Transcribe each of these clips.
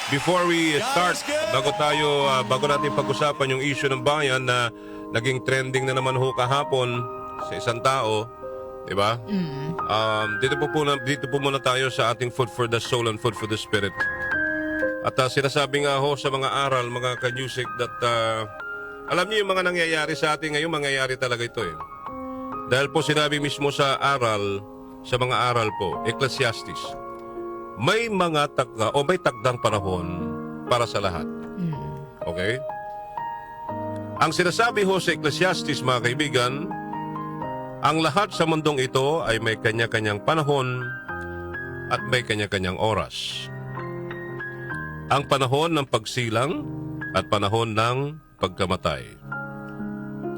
before we start, bago natin pag-usapan yung issue ng bayan na naging trending na naman ho kahapon sa isang tao, di ba? Dito po muna tayo sa ating food for the soul and food for the spirit. At sinasabi nga ho sa mga aral, mga ka-music, that alam niyo yung mga nangyayari sa atin ngayon, mangyayari talaga ito eh. Dahil po sinabi mismo sa aral, sa mga aral po, Ecclesiastes, may mga may takdang panahon para sa lahat. Okay? Ang sinasabi ho sa Ecclesiastes, mga kaibigan, ang lahat sa mundong ito ay may kanya-kanyang panahon at may kanya-kanyang oras. Ang panahon ng pagsilang at panahon ng pagkamatay.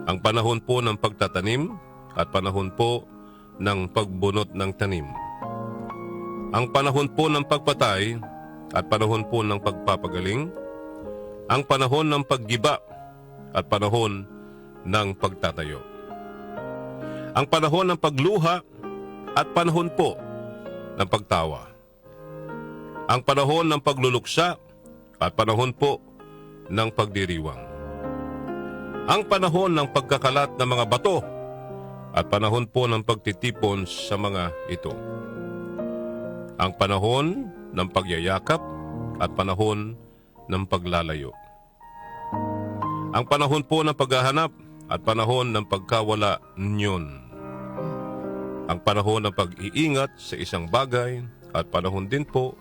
Ang panahon po ng pagtatanim at panahon po ng pagbunot ng tanim. Ang panahon po ng pagpatay at panahon po ng pagpapagaling. Ang panahon ng paggiba at panahon ng pagtatayo. Ang panahon ng pagluha at panahon po ng pagtawa. Ang panahon ng pagluluksa at panahon po ng pagdiriwang. Ang panahon ng pagkakalat ng mga bato at panahon po ng pagtitipon sa mga ito. Ang panahon ng pagyayakap at panahon ng paglalayo. Ang panahon po ng paghahanap at panahon ng pagkawala niyon. Ang panahon ng pag-iingat sa isang bagay at panahon din po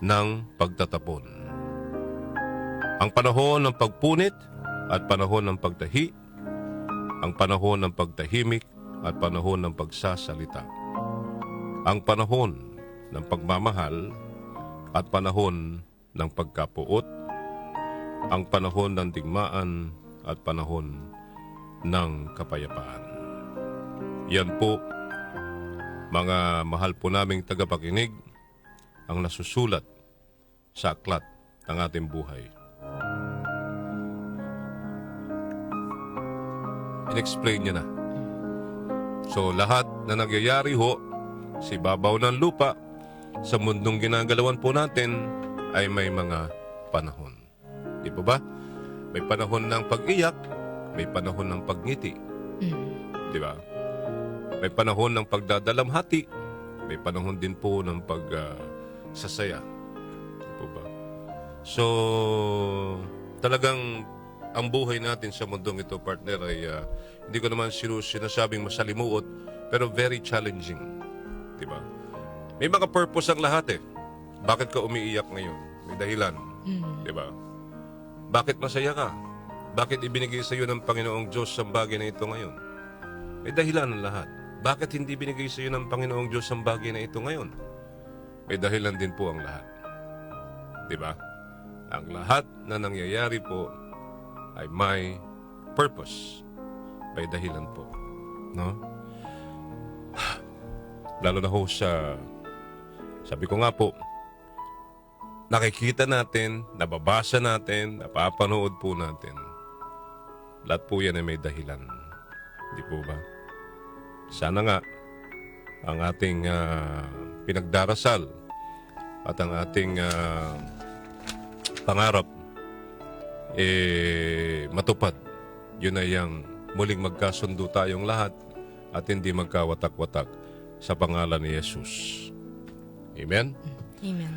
ng pagtatapon. Ang panahon ng pagpunit at panahon ng pagtahi. Ang panahon ng pagtahimik at panahon ng pagsasalita. Ang panahon ng pagmamahal at panahon ng pagkapuot. Ang panahon ng digmaan at panahon ng kapayapaan. Yan po, mga mahal po naming tagapakinig, ang nasusulat sa aklat ng ating buhay. In-explain niya na. So lahat na nagyayari ho sa ibabaw ng lupa, sa mundong ginagalawan po natin, ay may mga panahon. Di po ba? May panahon ng pag-iyak, may panahon ng pagngiti. Di ba? May panahon ng pagdadalamhati, may panahon din po ng pagsasaya. Di po ba? So, talagang ang buhay natin sa mundong ito, partner, ay hindi ko naman sinasabing masalimuot, pero very challenging. Diba? May mga purpose ang lahat eh. Bakit ka umiiyak ngayon? May dahilan. Diba? Bakit masaya ka? Bakit ibinigay sa iyo ng Panginoong Diyos ang bagay na ito ngayon? May dahilan ang lahat. Bakit hindi binigay sa iyo ng Panginoong Diyos ang bagay na ito ngayon? May dahilan din po ang lahat. Diba? Ang lahat na nangyayari po ay may purpose. May dahilan po. No? Lalo na ho sa, sabi ko nga po, nakikita natin, nababasa natin, napapanood po natin. Lahat po yan ay may dahilan. Di po ba? Sana nga, ang ating pinagdarasal at ang ating pangarap matupad. Yun ay ang muling magkasundo tayong lahat at hindi magkawatak-watak sa pangalan ni Jesus. Amen? Amen.